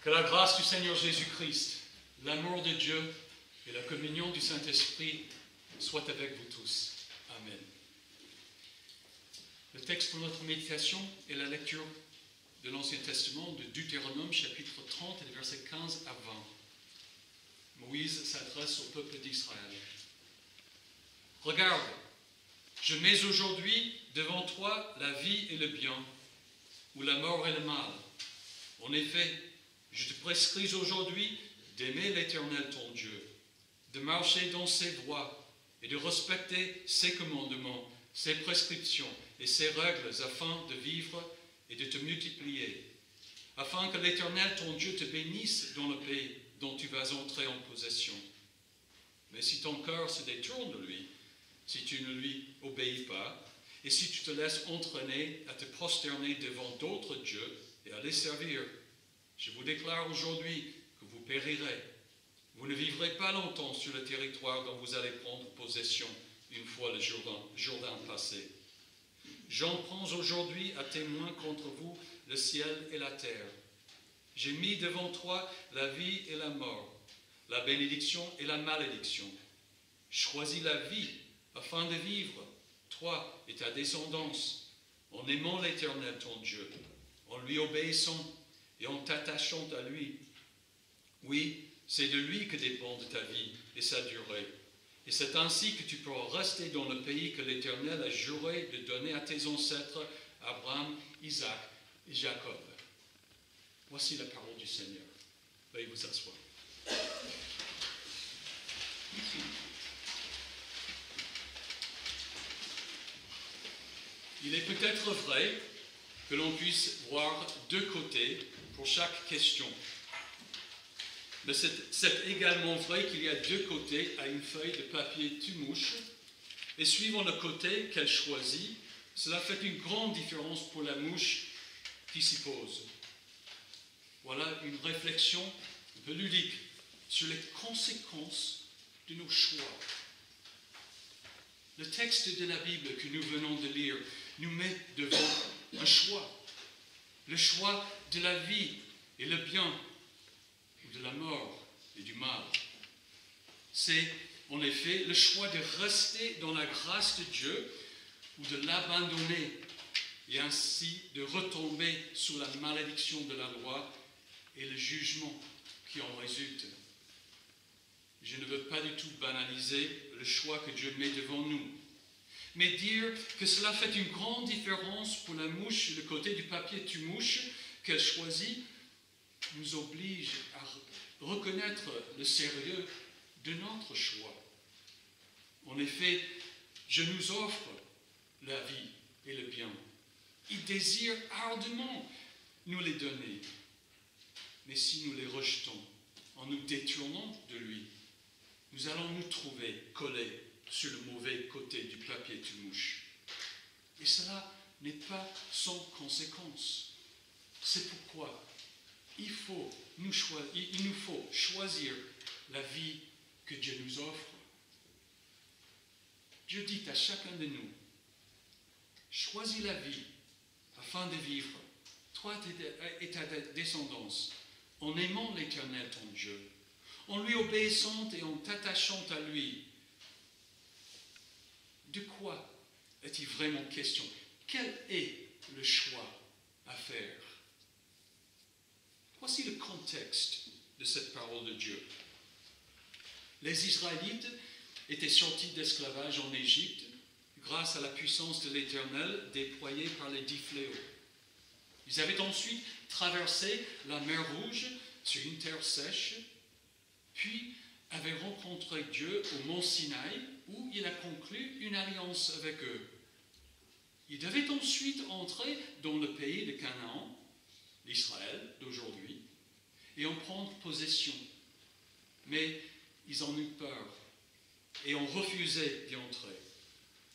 Que la grâce du Seigneur Jésus-Christ, l'amour de Dieu et la communion du Saint-Esprit soient avec vous tous. Amen. Le texte pour notre méditation est la lecture de l'Ancien Testament de Deutéronome, chapitre 30, et les versets 15 à 20. Moïse s'adresse au peuple d'Israël. Regarde, je mets aujourd'hui devant toi la vie et le bien, ou la mort et le mal. En effet, je te prescris aujourd'hui d'aimer l'Éternel ton Dieu, de marcher dans ses voies et de respecter ses commandements, ses prescriptions et ses règles afin de vivre et de te multiplier, afin que l'Éternel ton Dieu te bénisse dans le pays dont tu vas entrer en possession. Mais si ton cœur se détourne de lui, si tu ne lui obéis pas, et si tu te laisses entraîner à te prosterner devant d'autres dieux et à les servir, je vous déclare aujourd'hui que vous périrez. Vous ne vivrez pas longtemps sur le territoire dont vous allez prendre possession une fois le Jourdain passé. J'en prends aujourd'hui à témoin contre vous le ciel et la terre. J'ai mis devant toi la vie et la mort, la bénédiction et la malédiction. Choisis la vie afin de vivre, toi et ta descendance, en aimant l'Éternel ton Dieu, en lui obéissant et en t'attachant à lui. Oui, c'est de lui que dépendent ta vie et sa durée. Et c'est ainsi que tu pourras rester dans le pays que l'Éternel a juré de donner à tes ancêtres, Abraham, Isaac et Jacob. Voici la parole du Seigneur. Veuillez vous asseoir. Il est peut-être vrai que l'on puisse voir deux côtés pour chaque question. Mais c'est également vrai qu'il y a deux côtés à une feuille de papier tue-mouche, et suivant le côté qu'elle choisit, cela fait une grande différence pour la mouche qui s'y pose. Voilà une réflexion un peu ludique sur les conséquences de nos choix. Le texte de la Bible que nous venons de lire nous met devant un choix. Le choix de la vie et le bien, ou de la mort et du mal. C'est en effet le choix de rester dans la grâce de Dieu ou de l'abandonner et ainsi de retomber sous la malédiction de la loi et le jugement qui en résulte. Je ne veux pas du tout banaliser le choix que Dieu met devant nous, mais dire que cela fait une grande différence pour la mouche, le côté du papier tue-mouche qu'elle choisit, nous oblige à reconnaître le sérieux de notre choix. En effet, Dieu nous offre la vie et le bien. Il désire ardemment nous les donner. Mais si nous les rejetons en nous détournant de lui, nous allons nous trouver collés sur le mauvais côté du papier tue-mouche. Et cela n'est pas sans conséquence. C'est pourquoi il nous faut choisir la vie que Dieu nous offre. Dieu dit à chacun de nous, choisis la vie afin de vivre, toi et ta descendance, en aimant l'Éternel ton Dieu, en lui obéissant et en t'attachant à lui. De quoi est-il vraiment question? Quel est le choix à faire? Voici le contexte de cette parole de Dieu. Les Israélites étaient sortis d'esclavage en Égypte grâce à la puissance de l'Éternel déployée par les 10 fléaux. Ils avaient ensuite traversé la mer Rouge sur une terre sèche, puis avaient rencontré Dieu au mont Sinaï où il a conclu une alliance avec eux. Ils devaient ensuite entrer dans le pays de Canaan, l'Israël d'aujourd'hui, et en prendre possession. Mais ils en eurent peur et ont refusé d'y entrer.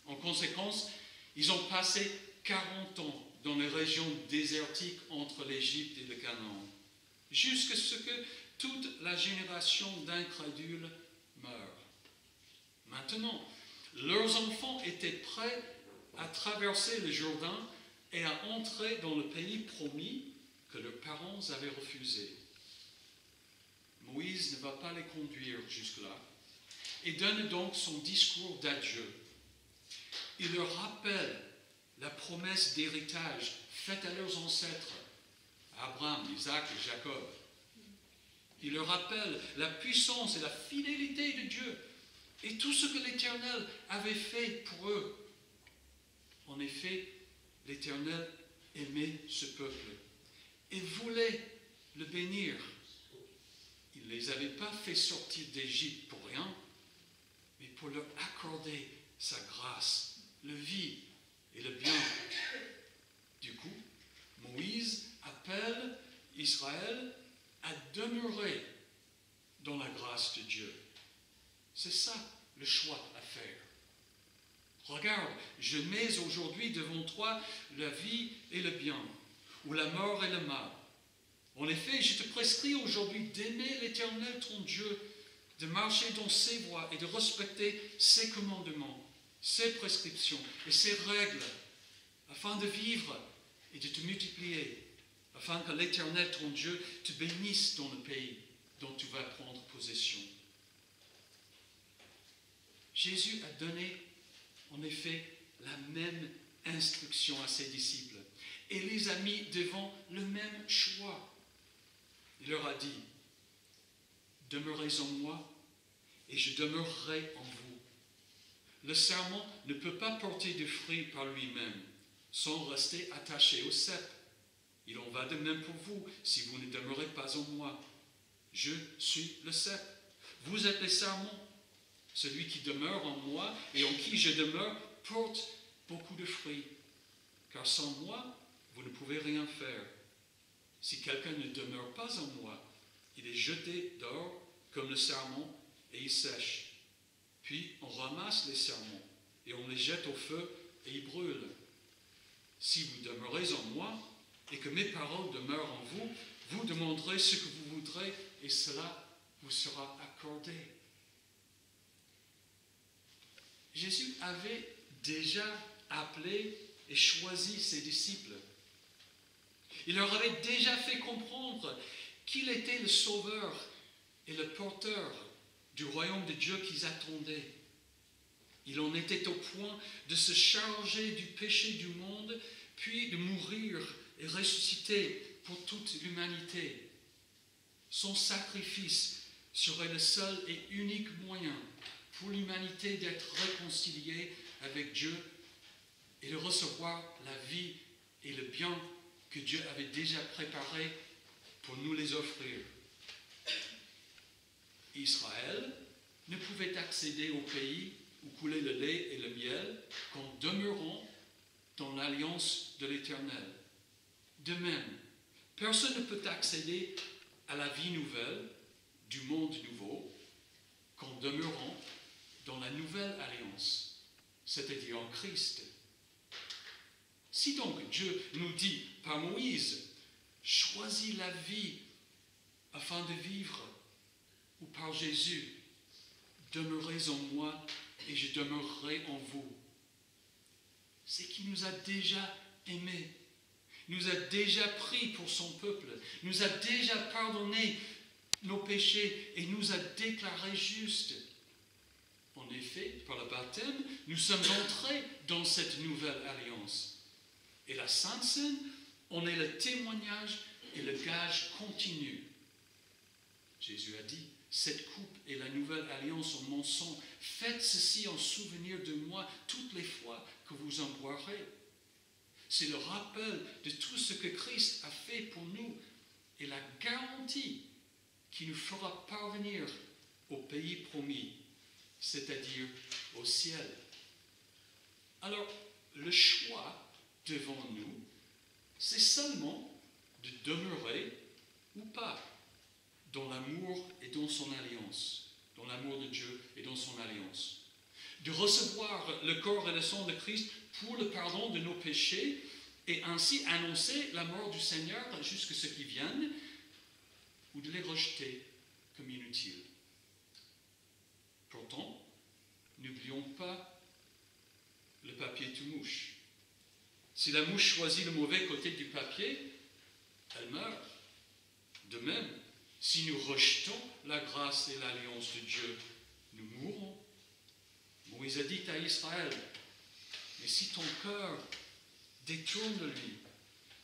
En conséquence, ils ont passé 40 ans dans les régions désertiques entre l'Égypte et le Canaan, jusqu'à ce que toute la génération d'incrédules meure. Maintenant, leurs enfants étaient prêts à traverser le Jourdain et à entrer dans le pays promis que leurs parents avaient refusé. Moïse ne va pas les conduire jusque-là et donne donc son discours d'adieu. Il leur rappelle la promesse d'héritage faite à leurs ancêtres, Abraham, Isaac et Jacob. Il leur rappelle la puissance et la fidélité de Dieu et tout ce que l'Éternel avait fait pour eux. En effet, l'Éternel aimait ce peuple et voulait le bénir. Il ne les avait pas fait sortir d'Égypte pour rien, mais pour leur accorder sa grâce, la vie et le bien. Du coup, Moïse appelle Israël à demeurer dans la grâce de Dieu. C'est ça le choix à faire. Regarde, je mets aujourd'hui devant toi la vie et le bien, ou la mort et le mal. En effet, je te prescris aujourd'hui d'aimer l'Éternel ton Dieu, de marcher dans ses voies et de respecter ses commandements, ses prescriptions et ses règles, afin de vivre et de te multiplier, afin que l'Éternel ton Dieu te bénisse dans le pays dont tu vas prendre possession. Jésus a donné en effet la même instruction à ses disciples et les a mis devant le même choix. Il leur a dit, « Demeurez en moi et je demeurerai en vous. » Le serment ne peut pas porter de fruits par lui-même sans rester attaché au cep. Il en va de même pour vous si vous ne demeurez pas en moi. Je suis le cep. Vous êtes les serments. Celui qui demeure en moi et en qui je demeure porte beaucoup de fruits. Car sans moi, vous ne pouvez rien faire. Si quelqu'un ne demeure pas en moi, il est jeté dehors comme le sarment et il sèche. Puis on ramasse les sarments et on les jette au feu et ils brûlent. Si vous demeurez en moi et que mes paroles demeurent en vous, vous demanderez ce que vous voudrez et cela vous sera accordé. Jésus avait déjà appelé et choisi ses disciples. Il leur avait déjà fait comprendre qu'il était le sauveur et le porteur du royaume de Dieu qu'ils attendaient. Il en était au point de se charger du péché du monde, puis de mourir et ressusciter pour toute l'humanité. Son sacrifice serait le seul et unique moyen pour l'humanité d'être réconciliée avec Dieu et de recevoir la vie et le bien que Dieu avait déjà préparé pour nous les offrir. Israël ne pouvait accéder au pays où coulait le lait et le miel qu'en demeurant dans l'alliance de l'Éternel. De même, personne ne peut accéder à la vie nouvelle du monde nouveau qu'en demeurant dans la nouvelle alliance, c'est-à-dire en Christ. Si donc Dieu nous dit par Moïse, choisis la vie afin de vivre, ou par Jésus, demeurez en moi et je demeurerai en vous, c'est qu'il nous a déjà aimés, nous a déjà pris pour son peuple, nous a déjà pardonné nos péchés et nous a déclarés justes. En effet, par le baptême, nous sommes entrés dans cette nouvelle alliance. Et la Sainte Seine en est le témoignage et le gage continu. Jésus a dit, cette coupe est la nouvelle alliance en mon sang. Faites ceci en souvenir de moi toutes les fois que vous en boirez. C'est le rappel de tout ce que Christ a fait pour nous et la garantie qui nous fera parvenir au pays promis, c'est-à-dire au ciel. Alors, le choix devant nous, c'est seulement de demeurer ou pas dans l'amour et dans son alliance, dans l'amour de Dieu et dans son alliance. De recevoir le corps et le sang de Christ pour le pardon de nos péchés et ainsi annoncer la mort du Seigneur jusqu'à ce qu'il vienne, ou de les rejeter comme inutiles. Pourtant, n'oublions pas le papier tout mouche. Si la mouche choisit le mauvais côté du papier, elle meurt. De même, Si nous rejetons la grâce et l'alliance de Dieu, nous mourrons. Moïse a dit à Israël, mais si ton cœur détourne de lui,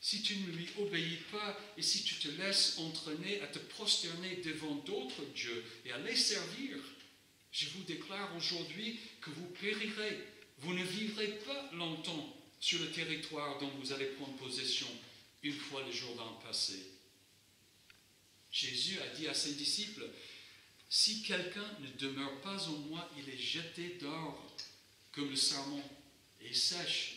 si tu ne lui obéis pas et si tu te laisses entraîner à te prosterner devant d'autres dieux et à les servir, je vous déclare aujourd'hui que vous périrez. Vous ne vivrez pas longtemps sur le territoire dont vous allez prendre possession une fois le Jourdain passé. Jésus a dit à ses disciples, « Si quelqu'un ne demeure pas en moi, il est jeté dehors comme le sarment et il sèche.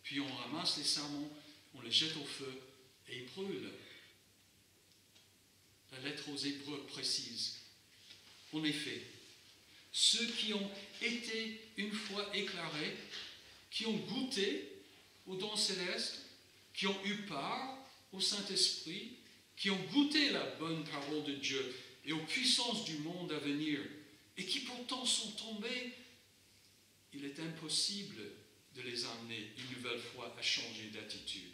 Puis on ramasse les sarments, on les jette au feu et ils brûlent. » La lettre aux Hébreux précise, « En effet, ceux qui ont été une fois éclairés, qui ont goûté aux dons célestes, qui ont eu part au Saint-Esprit, qui ont goûté la bonne parole de Dieu et aux puissances du monde à venir, et qui pourtant sont tombés, il est impossible de les amener une nouvelle fois à changer d'attitude,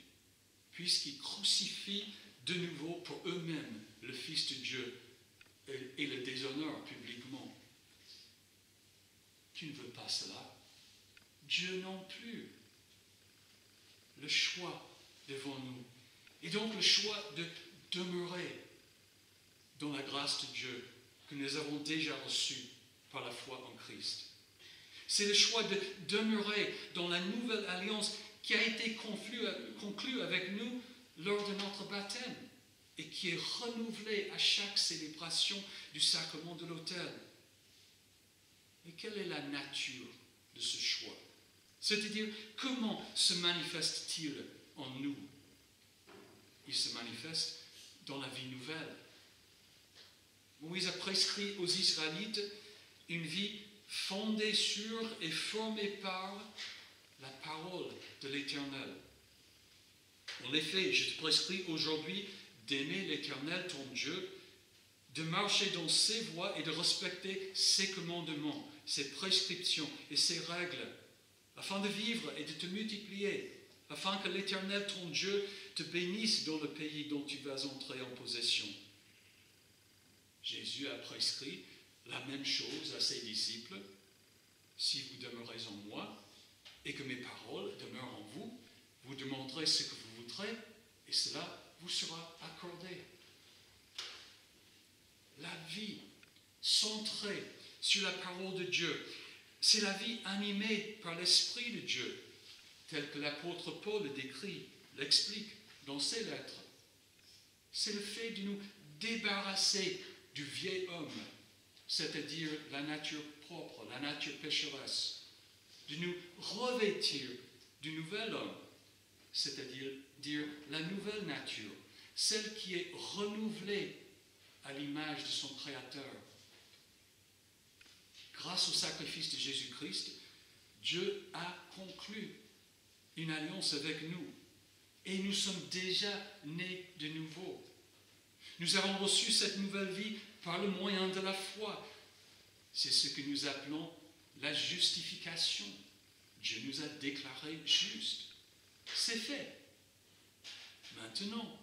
puisqu'ils crucifient de nouveau pour eux-mêmes le Fils de Dieu et le déshonorent publiquement. Tu ne veux pas cela. Dieu non plus. Le choix devant nous. Et donc le choix de demeurer dans la grâce de Dieu que nous avons déjà reçue par la foi en Christ. C'est le choix de demeurer dans la nouvelle alliance qui a été conclue avec nous lors de notre baptême et qui est renouvelée à chaque célébration du sacrement de l'autel. Et quelle est la nature de ce choix? C'est-à-dire, comment se manifeste-t-il en nous? Il se manifeste dans la vie nouvelle. Moïse a prescrit aux Israélites une vie fondée sur et formée par la parole de l'Éternel. En effet, je te prescris aujourd'hui d'aimer l'Éternel, ton Dieu, de marcher dans ses voies et de respecter ses commandements, ses prescriptions et ses règles, afin de vivre et de te multiplier, afin que l'Éternel, ton Dieu, te bénisse dans le pays dont tu vas entrer en possession. Jésus a prescrit la même chose à ses disciples. Si vous demeurez en moi et que mes paroles demeurent en vous, vous demanderez ce que vous voudrez et cela vous sera accordé. La vie centrée sur la parole de Dieu, c'est la vie animée par l'Esprit de Dieu, tel que l'apôtre Paul le décrit, l'explique dans ses lettres. C'est le fait de nous débarrasser du vieil homme, c'est-à-dire la nature propre, la nature pécheresse, de nous revêtir du nouvel homme, c'est-à-dire la nouvelle nature, celle qui est renouvelée à l'image de son Créateur. Grâce au sacrifice de Jésus-Christ, Dieu a conclu une alliance avec nous et nous sommes déjà nés de nouveau. Nous avons reçu cette nouvelle vie par le moyen de la foi. C'est ce que nous appelons la justification. Dieu nous a déclarés justes. C'est fait. Maintenant,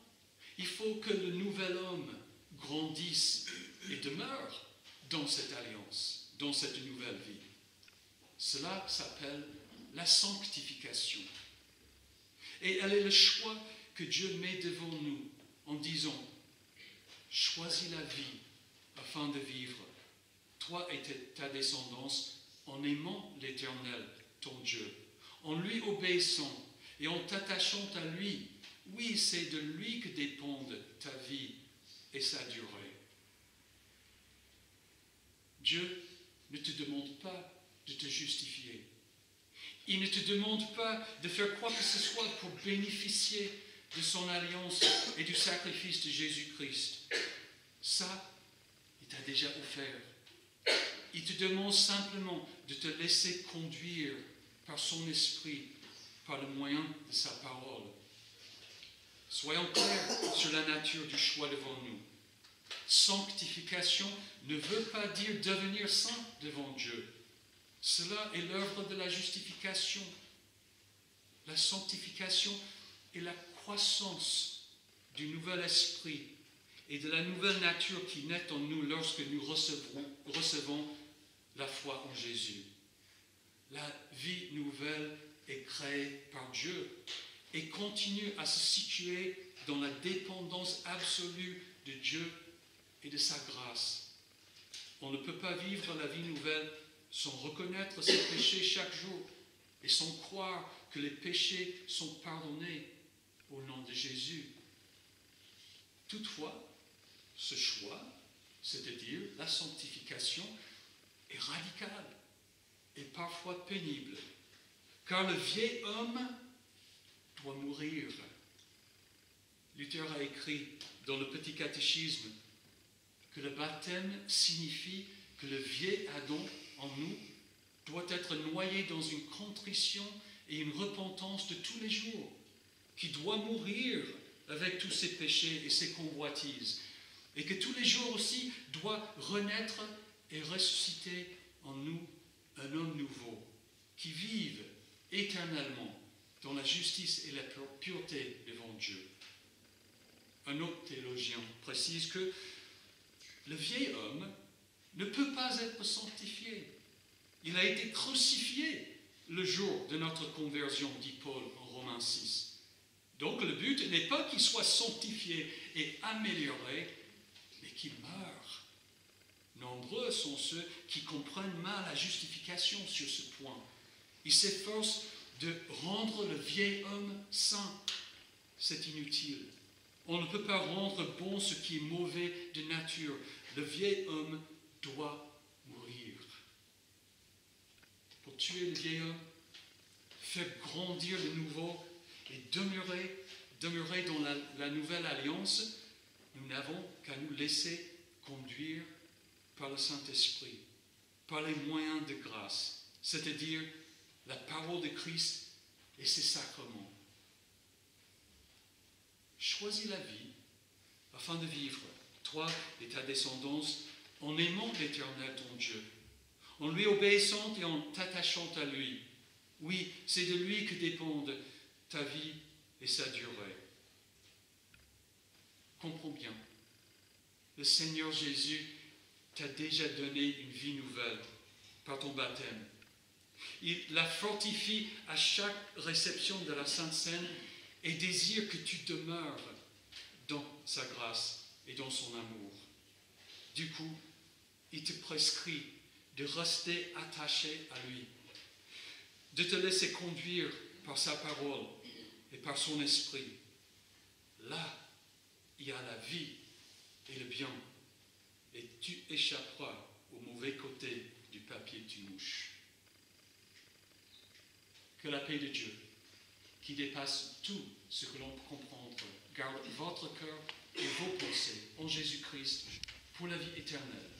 il faut que le nouvel homme grandisse et demeure dans cette alliance, dans cette nouvelle vie. Cela s'appelle la sanctification. Et elle est le choix que Dieu met devant nous en disant « Choisis la vie afin de vivre, toi et ta descendance, en aimant l'Éternel, ton Dieu, en lui obéissant et en t'attachant à lui. Oui, c'est de lui que dépendent ta vie et sa durée. » Dieu ne te demande pas de te justifier. Il ne te demande pas de faire quoi que ce soit pour bénéficier de son alliance et du sacrifice de Jésus-Christ. Ça, il t'a déjà offert. Il te demande simplement de te laisser conduire par son esprit, par le moyen de sa parole. Soyons clairs sur la nature du choix devant nous. Sanctification ne veut pas dire devenir saint devant Dieu. Cela est l'œuvre de la justification. La sanctification est la croissance du nouvel esprit et de la nouvelle nature qui naît en nous lorsque nous recevons la foi en Jésus. La vie nouvelle est créée par Dieu et continue à se situer dans la dépendance absolue de Dieu et de sa grâce. On ne peut pas vivre la vie nouvelle sans reconnaître ses péchés chaque jour et sans croire que les péchés sont pardonnés au nom de Jésus. Toutefois, ce choix, c'est-à-dire la sanctification, est radical et parfois pénible, car le vieil homme doit mourir. Luther a écrit dans le Petit Catéchisme que le baptême signifie que le vieil Adam en nous doit être noyé dans une contrition et une repentance de tous les jours, qui doit mourir avec tous ses péchés et ses convoitises, et que tous les jours aussi doit renaître et ressusciter en nous un homme nouveau, qui vive éternellement dans la justice et la pureté devant Dieu. Un autre théologien précise que le vieil homme ne peut pas être sanctifié. Il a été crucifié le jour de notre conversion, dit Paul en Romains 6. Donc le but n'est pas qu'il soit sanctifié et amélioré, mais qu'il meure. Nombreux sont ceux qui comprennent mal la justification sur ce point. Ils s'efforcent de rendre le vieil homme saint. C'est inutile. On ne peut pas rendre bon ce qui est mauvais de nature. Le vieil homme doit mourir. Pour tuer le vieil homme, faire grandir le nouveau et demeurer dans la nouvelle alliance, nous n'avons qu'à nous laisser conduire par le Saint-Esprit, par les moyens de grâce, c'est-à-dire la parole de Christ et ses sacrements. Choisis la vie afin de vivre, toi et ta descendance, en aimant l'Éternel ton Dieu, en lui obéissant et en t'attachant à lui. Oui, c'est de lui que dépendent ta vie et sa durée. Comprends bien, le Seigneur Jésus t'a déjà donné une vie nouvelle par ton baptême. Il la fortifie à chaque réception de la Sainte Seine et désire que tu demeures dans sa grâce et dans son amour. Du coup, il te prescrit de rester attaché à lui, de te laisser conduire par sa parole et par son esprit. Là, il y a la vie et le bien, et tu échapperas au mauvais côté du papier que tu mouches. Que la paix de Dieu, qui dépasse tout ce que l'on peut comprendre, garde votre cœur et vos pensées en Jésus-Christ pour la vie éternelle.